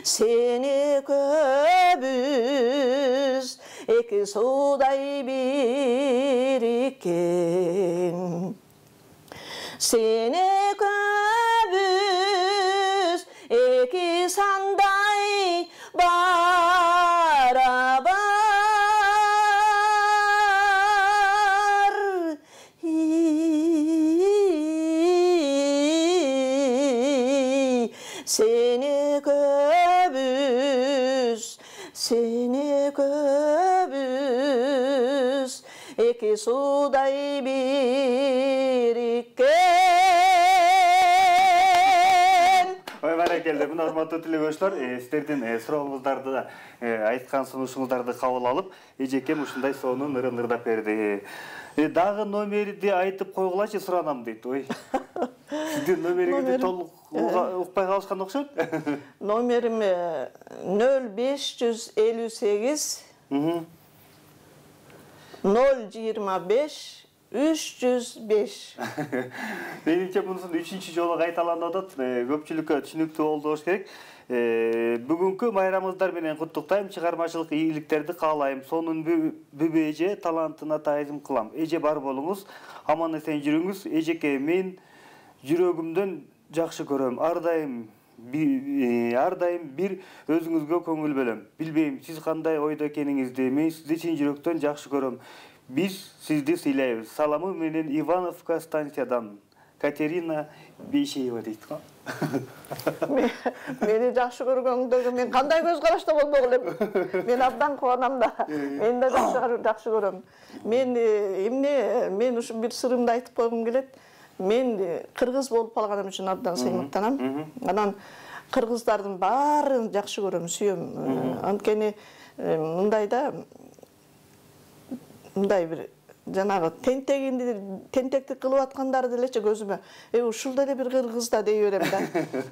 сени көбүз эки суудай бириккен, сени көбүз эки сандай барабар, сени көбүз эки суудай бириккен.
Ой, баракелде. Мына урматтуу тилөөчүлөр, сиздердин сурооңуздарды, айткан сунушуңуздарды кабыл алып, эжекем ушундай сонун ырын ырдап берди. Дагы номерди айтып койгулачы суранам дейт. Ой. Сиздин номериңизди толук укпай калышкан окшойт.
Номерим 0558 025 305.
Менимче мунусун 3-чү жолу кайталанып атат. Көпчүлүккө түшүнүктүү болду болуш керек. Бүгүнкү майрамыңыздар менен куттуктайм, чыгармачылык ийгиликтерди каалайм. Сонун бүбү эже талантына таазим кылам. Эже бар болуңуз, аман эсен жүрүңүз. Эжеке, мен жүрөгүмдөн жакшы көрөм. Ар дайым бир өзүңүзгө көңүл бөлөм. Билбейм, сиз кандай ойдо экениңизди. Мен сизди чын жүрөктөн жакшы көрөм. Биз сизди сыйлайбыз. Саламы менен Ивановка станциядан. Катерина Бейшеева дейт го.
Мени жакшы көргөндөргө мен кандай көз карашта болмок элем. Мен абдан кубанам да. Мен да жакшы көрөм. Мен ушу бир сырымды айтып койгум келет. Мен кыргыз болуп калганым үчүн абдан сыймыктанам. Анан кыргыздардын баарын жакшы көрөм, сүйөм. Анткени мындай бир жанагы тентектик кылып аткандарды элечи көзүмө ушул деле бир кыргыз да дей берем да.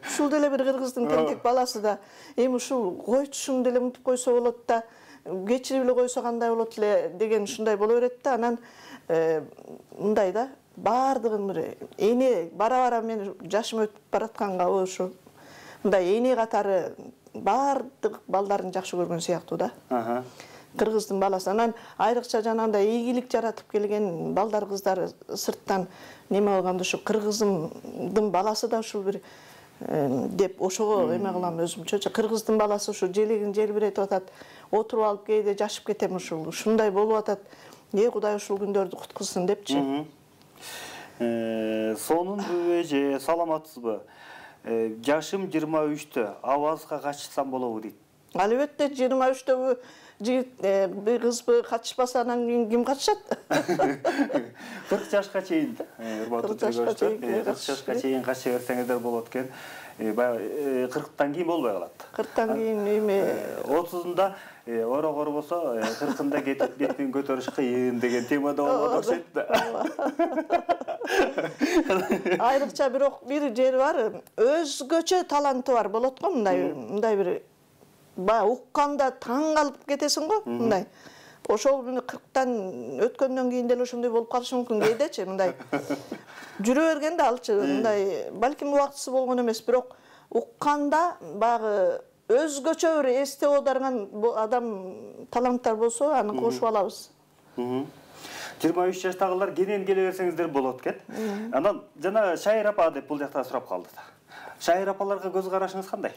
Ушул деле бир кыргыздын тентек баласы да. Эми ушул койчу ушуну деле унутуп койсо болот да, кечирип эле койсо кандай болот эле деген ушундай боло берет да. Анан мындай да, бардығын бір эне бара мен жашым өтіп баратканга ошо мындай эне катары бардык балдарын жакшы көргөн сыяктуу да. Кыргыздын баласы. Анан айрыкча жанагындай ийгилик жаратып келген балдар кыздар сырттан неме кылганда ушу кыргыздын баласы да ушул бир деп ошого эме кылам өзүмчө. Кыргыздын баласы ушу желегин желбиретип атат. Отуруп алып кээде жашып кетем ушундай болуп атат. Кудай ушул күндөрдү куткузсын депчи.
Сонун эже саламатсызбы? Жашым 23-тө, абазга качсам болобу дейт.
Албетте 23-төгү жигит бир кызбы катышпаса анан кийин ким катышат?
40 жашка чейин, урматтуу көрүүчүлөр, 40 жашка чейин кача берсеңиздер болот экен. Баягы 40тан кийин болбой калат.
40тан кийин эме
30-ында орогор болсо 40-ында кетип бетин көтөрүш кыйын деген темада болот окшойт да.
Айрыкча бирок бир жери бар, өзгөчө таланты бар болот го мындай бир баягы укканда таң калып кетесиң го мындай. Ошол 40тан өткөндөн кийин деле ошондой болуп калышы мүмкүн кээдечи мындай. Жүрө берген да алчы мындай балким убактысы болгон эмес, бирок укканда баягы өзгөчө бир эсте оодарган адам таланттар болсо аны кошуп алабыз.
23 жаштагылар кенен келе берсеңиздер болот экен. Анан жана Шайыр апа деп бул жакта сурап калды да. Шайыр апаларга көз карашыңыз кандай?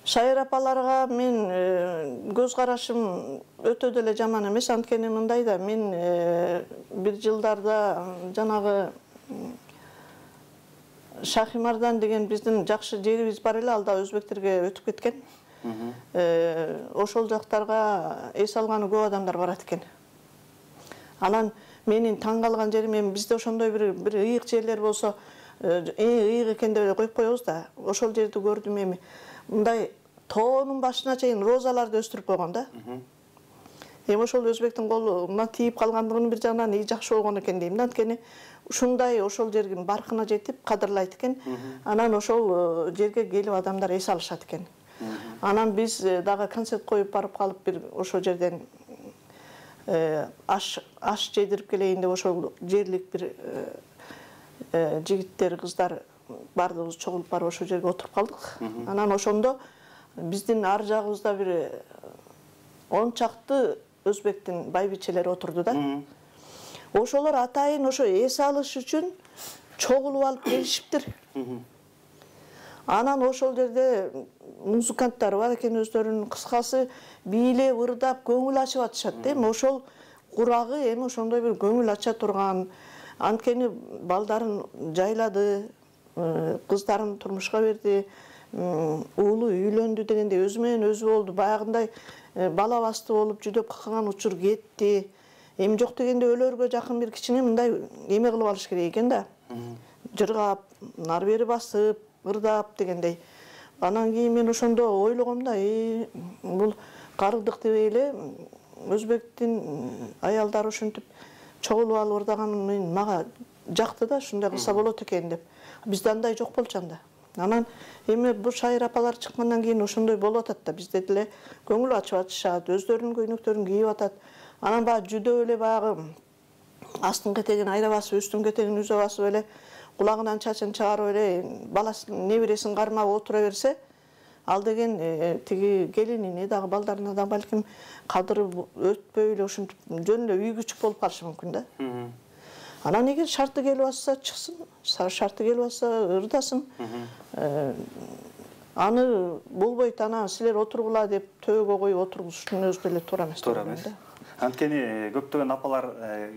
Шайыр апаларга мен көз карашым өтө деле жаман эмес, анткени мындай да мен бир жылдарда жанагы Шахимардан деген биздин жакшы жерибиз бар эле, алда өзбектерге өтүп кеткен. Ошол жактарга эс алганы көп адамдар барат экен. Анан менин таң калган жерим, мен бизде ошондой бир ыйык жерлер болсо, ыйык экен деп коюп коебуз да. Ошол жерди көрдүм эми. Мындай тоонун башына чейин розаларды өстүрүп койгон да. Эми ошол өзбектин колу мына тийип калгандыгын бир жагынан жакшы болгон экен дейм да. Анткени ушундай ошол жердин баркына жетип кадырлайт экен. Анан ошол жерге келип адамдар эс алышат экен. Анан биз дагы концерт коюп барып калып бир ошол жерден аш жедирип келейин деп ошол жерлик бир жигиттер, кыздар бардыгыбыз чогулуп барып ошол жерге отуруп калдык. Анан ошондо биздин ар жагыбызда бир 10 чакты өзбектин байбичелери отурду да. Ошолор атайын ошо эс алыш үчүн чогулуп алып келишиптир. Анан ошол жерде музыканттар бар экен, өздөрүнүн кыскасы бийлеп, ырдап, көңүл ачып атышат. Эми ошол курагы эми ошондой бир көңүл ача турган, анткени балдарын жайлады, кыздарын турмушка берди, уулу үйлөндү дегенде өзү менен өзү болду. Баягындай бала басты болуп жүдөп калган учур кетти. Эми жок дегенде өлөргө жакын бир кичине мындай эме кылып алыш керек экен да. Жыргап, ары бери басып, ырдап дегендей. Анан кийин мен ошондо ойлогом да, бул карыдык дебей эле өзбектин аялдары ушинтип чогулуп алып ырдаганы мен мага жакты да, ушундай кылса болот экен деп. Бизде андай жок болчу анда. Анан эми бул Шайыр апалар чыккандан кийин ошондой болуп атат да, бизде деле көңүл ачып атышат, өздөрүнүн көйнөктөрүн кийип атат. Анан баягы жүдөп эле баягы астын кетегин айра басып, үстүн кетегин үзө басып эле кулагынан чачын чыгарып эле баласын, небересин кармап отура берсе, ал деген тиги келинине дагы балдарына да балким кадырып өтпөй эле ушинтип жөн эле үй күчүк болуп калышы мүмкүн да. Анан эгер шарты келип атса чыксын, шарты келип атса ырдасын. Аны болбойт, анан силер отургула деп төбөгө коюп отургузуштун өзү деле туура эмес.
Туура эмес. Анткени көптөгөн апалар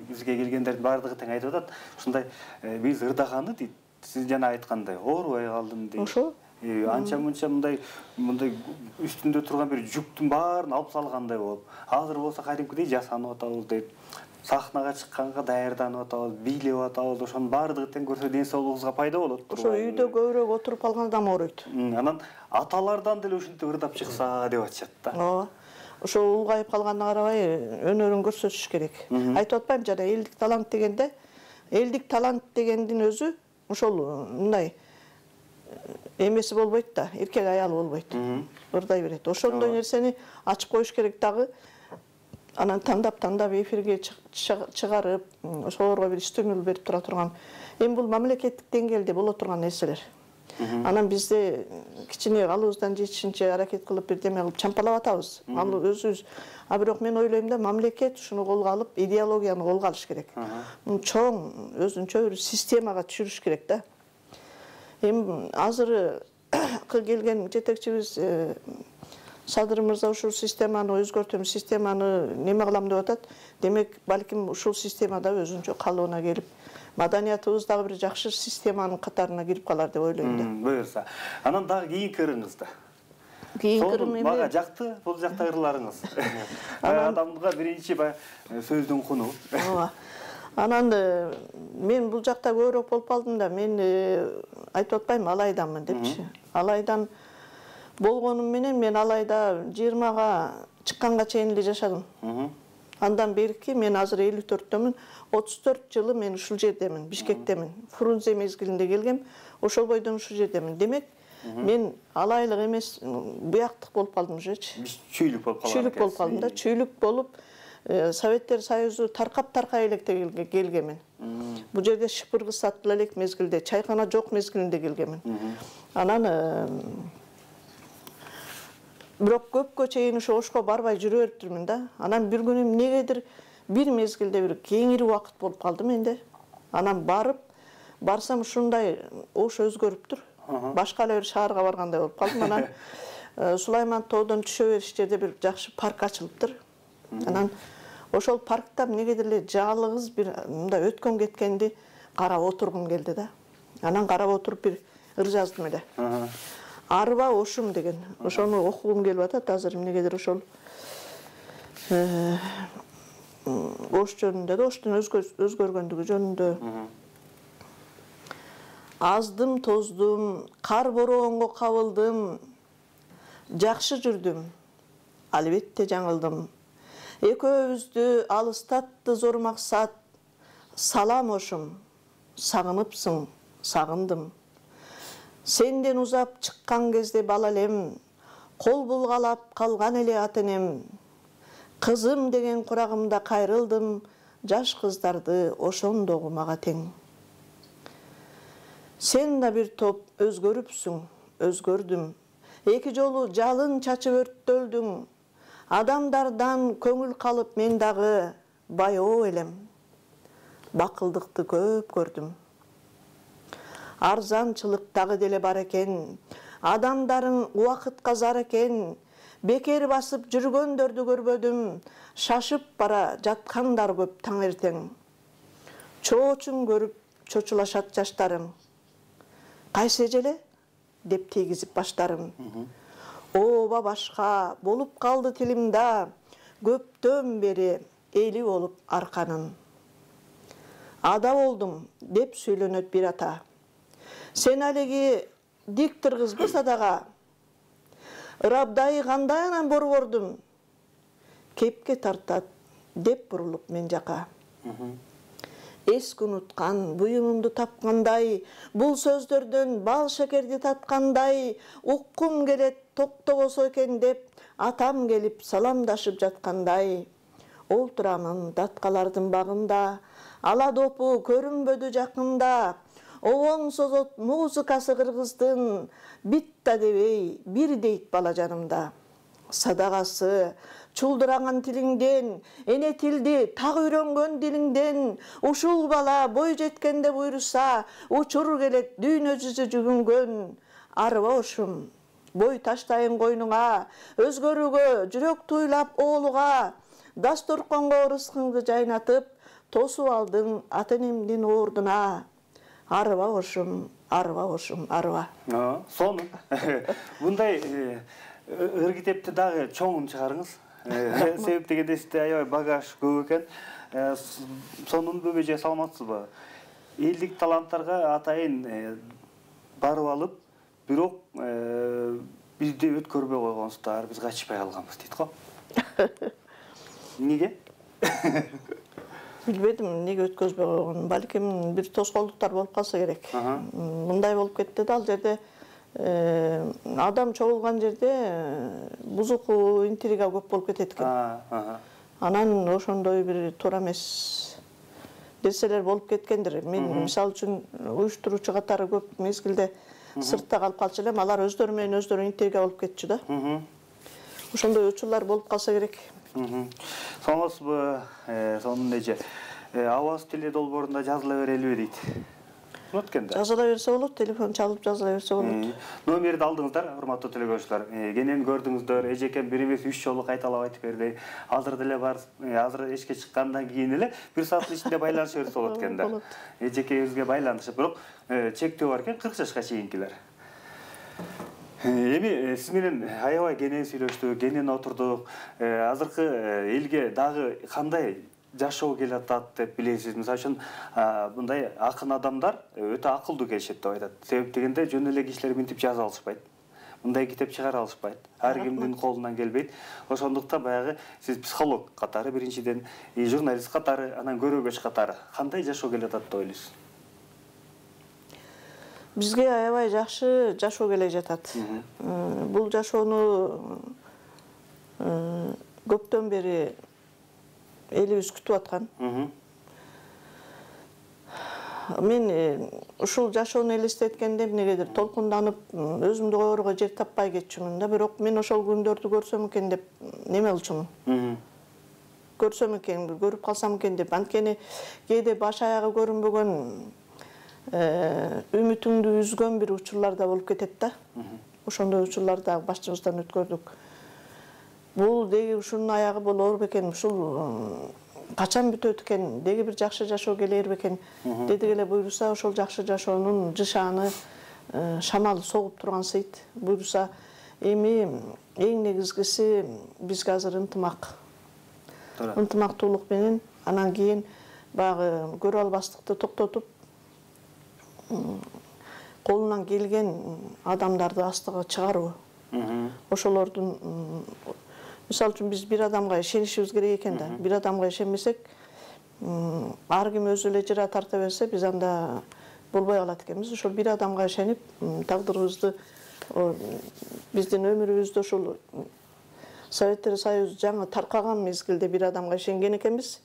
бизге келгендердин бардыгы тең айтып атат. Ушундай биз ырдаганы дейт. Сиз жана айткандай оорубай калдым дейт.
Ошо.
Анча-мунча мындай үстүндө турган бир жүктүн баарын алып салгандай болуп, азыр болсо кадимкидей жасанып атабыз дейт. Сахнага чыкканга даярданып атабыз, бийлеп атабыз, ошонун бардыгы тең көрсө ден соолугубузга пайда болот.
Ошо үйдө көбүрөөк отуруп калган адам ооруйт.
Анан аталардан деле ушинтип ырдап чыкса деп атышат да.
Ооба. Ошо улгайып калганына карабай өнөрүн көрсөтүш керек. Айтып атпайм жана элдик талант дегенде, элдик талант дегендин өзү ошол мындай эмеси болбойт да, эркек аял болбойт. Ырдай берет. Ошондой нерсени ачып коюш керек дагы. анан тандап эфирге чыгарып, ошолорго бир стимул берип тура турган. Эми бул мамлекеттик деңгээлде боло турган нерселер. Анан бизде кичине алыбыздан жетишинче аракет кылып бирдеме кылып чампалап атабыз. Ал өзүбүз. А бирок мен ойлойм да, мамлекет ушуну колго алып, идеологияны колго алыш керек. Муну чоң өзүнчө бир системага түшүрүш керек да. Эми азыр келген жетекчибиз Садыр мырза ушул системаны өзгөртөм, системаны неме кылам деп атат. Демек, балким ушул системада өзүнчө калыбына келип, маданиятыбыз дагы бир жакшы системанын катарына кирип калар деп ойлойм да.
Буюрса. Анан дагы кийинки ырыңызда.
Кийинки ырым эме?
Мага жакты, бул жакта ырларыңыз. Адамга биринчи сөздүн куну.
Анан мен бул жакта көбүрөөк болуп калдым да, мен айтып атпайм алайданмын депчи. Алайдан болгонум менен мен алайда 20га чыкканга чейин эле жашадым. Андан берки мен азыр 54-төмүн, 34 жылы мен ушул жердемин, Бишкектемин. Фрунзе мезгилинде келгем, ошол бойдон ушул жердемин. Демек, мен алайлык эмес, буяктык болуп калдым ужечи.
Чүйлүк болуп калдым.
Чүйлүк болуп калдым да, чүйлүк болуп, Советтер Союзу таркай электе келгемин. Бул жерде шыпыргы сатыла элек мезгилде, чайкана жок мезгилинде келгемин. Анан бирок көпкө чейин ошко барбай жүрө бериптирмин да. Анан бир күнү эмнегедир бир мезгилде бир кеңири убакыт болуп калды менде. Анан барсам ушундай ош өзгөрүптүр. Башка эле бир шаарга баргандай болуп калдым. Анан Сулайман тоодон түшө бериш жерде бир жакшы парк ачылыптыр. Анан ошол паркта эмнегедир эле жалгыз бир мындай өткөн кеткенди карап отургум келди да. Анан карап отуруп бир ыр жаздым эле. Арба ошум деген. Ошону окугум келип атат азыр эмнегедир ошол ош жөнүндө да, оштун өзгөргөндүгү жөнүндө. Аздым, тоздум, кар бороонго кабылдым, жакшы жүрдүм, албетте жаңылдым. Экөөбүздү алыстатты зор максат, салам ошум, сагыныпсың, сагындым. Сенден узап чыккан кезде бала элем, кол булгалап калган эле ата энем. Кызым деген курагымда кайрылдым, жаш кыздарды ошондогу мага тең. Сен да бир топ өзгөрүпсүң, өзгөрдүм. Эки жолу жалын чачып өрттөлдүң. Адамдардан көңүл калып мен дагы баяоо элем. Бакылдыкты көп көрдүм. Арзанчылык дагы деле бар экен. Адамдарын убакытка зар экен. Бекер басып жүргөндөрдү көрбөдүм. Шашып бара жаткандар көп таң эртең. Чоочун көрүп чочулашат жаштарым. Кайсы эжеле деп тийгизип баштарым. Ооба башка болуп калды тилимда, көптөн бери эли болуп арканын. Ада болдум деп сүйлөнөт бир ата. Сен алеги дик тыргызбы садага. Ырабдай кандай анан борбордум. Кепке тартат деп бурулуп мен жака. Эске унуткан буюмумду тапкандай, бул сөздөрдөн бал шекерди таткандай, уккум келет токтобосо экен деп, атам келип саламдашып жаткандай. Олтурамын даткалардын багында, ала допу көрүнбөдү жакында. Обоң созот музыкасы кыргыздын, битта дебей бир дейт бала жанымда. Садагасы чулдыраган тилиңден, эне тилди так үйрөнгөн дилиңден, ушул бала бой жеткенде буйруса, учур келет дүйнө жүзү жүгүнгөн. Арба ошум, бой таштайын койнуңа, өзгөрүүгө жүрөк туйлап оолуга, дасторконго рызкыңды жайнатып, тосуп алдың ата энемдин ордуна. Арба ошум, арба.
Сону. Мындай ыр китепти дагы чоңун чыгарыңыз. Себеп дегенде сизде аябай багаж көп экен. Сонун бөбөжө саламатсызбы? Элдик таланттарга атайын барып алып, бирок бизди өткөрбөй койгонсуздар, биз качпай калганбыз дейт го. Неге?
Билбедим, неге өткөзбөй койгонун. Балким бир тоскоолдуктар болуп калса керек. Мындай болуп кетти да, ал жерде адам чогулган жерде бузуку интрига көп болуп кетет экен. Анан ошондой бир туура эмес нерселер болуп кеткендир. Мен мисалы үчүн уюштуруучу катары көп мезгилде сыртта калып калчу элем, алар өздөрү менен өздөрү интрига болуп кетчү да. Ошондой учурлар болуп калса керек.
Соңосузбу, сонун эже. Аваз теле долбоорунда жазыла берелиби дейт. Болот экенде.
Жазыла берсе болот, телефон чалып жазыла берсе болот.
Номерди алдыңыздар, урматтуу телекөрүүчүлөр. Кенен көрдүңүздөр, эжекем бир эмес 3 жолу кайталап айтып берди. Азыр деле бар, азыр эшикке чыккандан кийин эле 1 сааттын ичинде байланыша берсе болот экенде. Эжекебизге байланышып, бирок чектөө бар экен 40 жашка чейинкилер. Эми сиз менен аябай кенен сүйлөштүк, кенен отурдук. Азыркы элге дагы кандай жашоо келатат деп билесиз? Мисалы үчүн мындай акын адамдар өтө акылдуу келишет деп айтат. Себеп дегенде жөн эле кишилер минтип жаза алышпайт. Мындай китеп чыгара алышпайт. Ар кимдин колунан келбейт. Ошондуктан баягы сиз психолог катары биринчиден, журналист катары, анан көрөгөч катары кандай жашоо келатат деп ойлойсуз?
Бизге аябай жакшы жашоо келе жатат. Бул жашоону көптөн бери элибиз күтүп аткан. Мен ушул жашоону элестеткенде эмнегедир толкунданып, өзүмдү коерго жер таппай кетчүмүн да, бирок мен ошол күндөрдү көрсөм экен деп неме кылчумун. Көрсөм экен, көрүп калсам экен деп. Анткени кээде баш аягы көрүнбөгөн үмүтүңдү үзгөн бир учурлар да болуп кетет да. Ошондой учурларда башчыбыздан өткөрдүк. Бул деги ушунун аягы болор бекен, ушул качан бүтөт экен, деги бир жакшы жашоо келер бекен, деди эле буйруса ошол жакшы жашоонун жышааны шамал согуп тургансыйт. Буйруса эми эң негизгиси бизге азыр ынтымак. Ынтымактуулук менен анан кийин баягы көрө албастыкты токтотуп колунан келген адамдарды астыга чыгаруу. Ошолордун мисалы үчүн биз бир адамга ишенишибиз керек экен да. Бир адамга ишенмесек, ар ким өзү эле жыра тарта берсе, биз анда болбой калат экенбиз. Ошол бир адамга ишенип, тагдырыбызды, биздин өмүрүбүздү ошол Советтер Союзу жаңы таркаган мезгилде бир адамга ишенген экенбиз.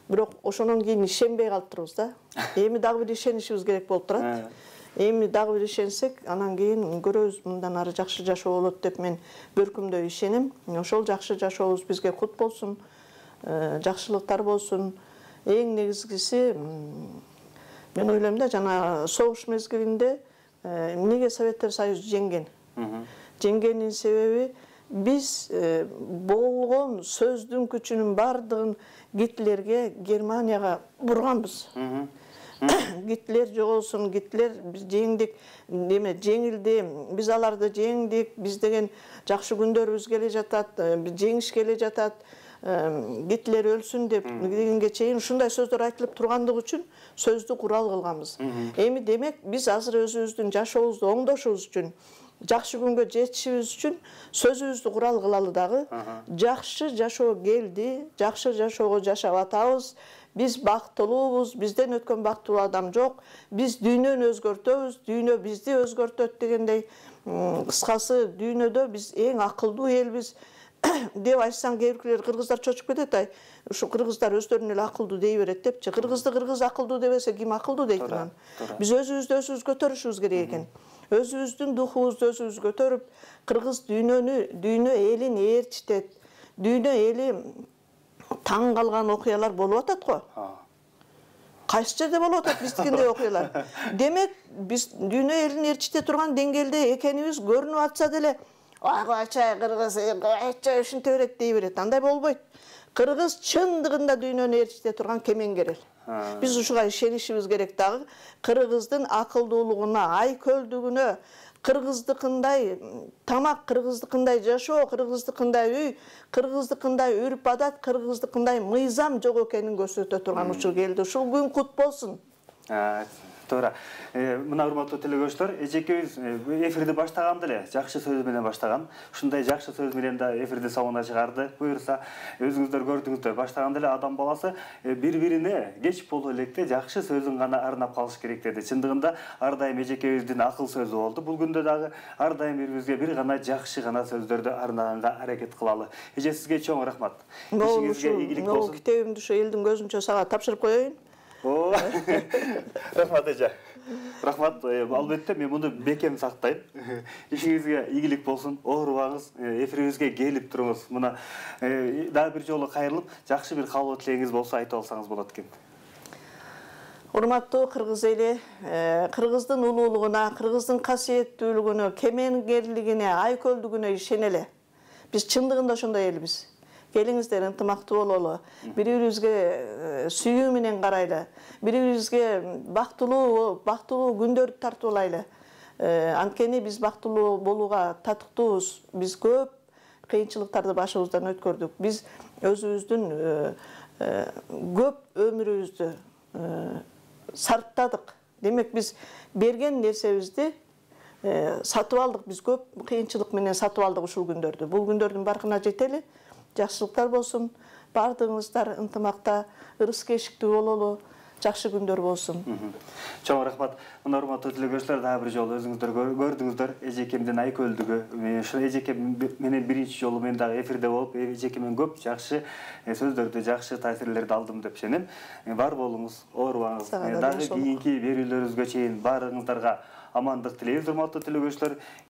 Бирок ошондон кийин ишенбей калыптырбыз да. Эми дагы бир ишенишибиз керек болуп турат. Эми дагы бир ишенсек, анан кийин көрөбүз, мындан ары жакшы жашоо болот деп мен бөркүмдөй ишенем. Ошол жакшы жашообуз бизге кут болсун, жакшылыктар болсун. Эң негизгиси мен ойлойм да, жана согуш мезгилинде эмнеге Советтер Союзу жеңген? Жеңгенин себеби биз болгон сөздүн күчүнүн бардыгын Гитлерге, Германияга бурганбыз. Гитлер жоголсун, Гитлер биз жеңдик, деме жеңилди, биз аларды жеңдик, биз деген жакшы күндөрүбүз келе жатат, жеңиш келе жатат, Гитлер өлсүн деп дегенге чейин ушундай сөздөр айтылып тургандыгы үчүн сөздү курал кылганбыз. Эми демек биз азыр өзүбүздүн жашообузду оңдошубуз үчүн, жакшы күнгө жетишибиз үчүн сөзүбүздү курал кылалы дагы. Жакшы жашоо келди, жакшы жашоого жашап атабыз. Биз бактылуубуз, бизден өткөн бактылуу адам жок. Биз дүйнөнү өзгөртөбүз, дүйнө бизди өзгөртөт дегендей. Кыскасы, дүйнөдө биз эң акылдуу элбиз деп айтсаң, кээбиркилер кыргыздар чочуп кетет, ай. Ушу кыргыздар өздөрүнө эле акылдуу дей берет депчи. Кыргызды кыргыз акылдуу дебесе, ким акылдуу дейт анан? Биз өзүбүздү өзүбүз көтөрүшүбүз керек экен. Өзүбүздүн духубузду өзүбүз көтөрүп, кыргыз дүйнө элин ээрчитет. Дүйнө эли таң калган окуялар болуп атат го. Кайсы жерде болуп атат биздикиндей окуялар? Демек, биз дүйнө элин ээрчите турган деңгээлде экенибиз көрүнүп атса деле, "Ачай кыргыз, ачай ушинте берет" дей берет. Андай болбойт. Кыргыз чындыгында дүйнөнү ээрчите турган кемеңгер эл. Биз ушуга ишенишибиз керек дагы. Кыргыздын акылдуулугуна, айкөлдүгүнө, кыргыздыкындай тамак, кыргыздыкындай жашоо, кыргыздыкындай үй, кыргыздыкындай үрп адат, кыргыздыкындай мыйзам жок экенин көрсөтө турган учур келди. Ушул күн кут болсун.
Туура. Мына урматтуу телегөчлөр, эжекебиз эфирди баштаганда эле жакшы сөз менен баштаган. Ушундай жакшы сөз менен да эфирди соңуна чыгарды. Буюрса, өзүңүздөр көрдүңүздөр, баштаганда эле адам баласы бири-бирине кеч боло электе жакшы сөзүн гана арнап калыш керек деди. Чындыгында ар дайым эжекебиздин акыл сөзү болду. Бул күндө дагы ар дайым бирибизге бир гана жакшы гана сөздөрдү арнаганга аракет кылалы. Эже, сизге чоң рахмат. Ишиңизге ийгилик болсун.
Китебимди ушу элдин көзүнчө сага тапшырып коеюн.
Рахмат эже. Рахмат, албетте мен муну бекем сактайм. Ишиңизге ийгилик болсун, оорубаңыз, эфирибизге келип туруңуз. Мына дагы бир жолу кайрылып, жакшы бир каалоо тилегиңиз болсо айтып алсаңыз болот экен.
Урматтуу кыргыз эли, кыргыздын улуулугуна, кыргыздын касиеттүүлүгүнө, кемеңгерлигине, айкөлдүгүнө ишенеле. Биз чындыгында ошондой элбиз. Келиңиздер, ынтымактуу бололу, бири-бирибизге сүйүү менен карайлы, бири-бирибизге бактылуу күндөрдү тартуулайлы. Анткени биз бактылуу болууга татыктуубуз. Биз көп кыйынчылыктарды башыбыздан өткөрдүк. Биз өзүбүздүн көп өмүрүбүздү сарптадык. Демек биз берген нерсебизди сатып алдык. Биз көп кыйынчылык менен сатып алдык ушул күндөрдү. Бул күндөрдүн баркына жетели. Жакшылыктар болсун, бардыгыңыздар ынтымакта, ырыс-кешиктүү бололу, жакшы күндөр болсун.
Чоң рахмат. Мына урматтуу телегөчлөр, дагы бир жолу өзүңүздөр көрдүңүздөр, эжекемдин айкөлдүгү. Ошо эжекем менен биринчи жолу мен дагы эфирде болуп, эжекемден көп жакшы сөздөрдү, жакшы таасирлерди алдым деп ишенем. Бар болуңуз, оорубаңыз. Дагы кийинки берүүлөрүбүзгө чейин баарыңыздарга амандык тилейбиз, урматтуу телегөчлөр.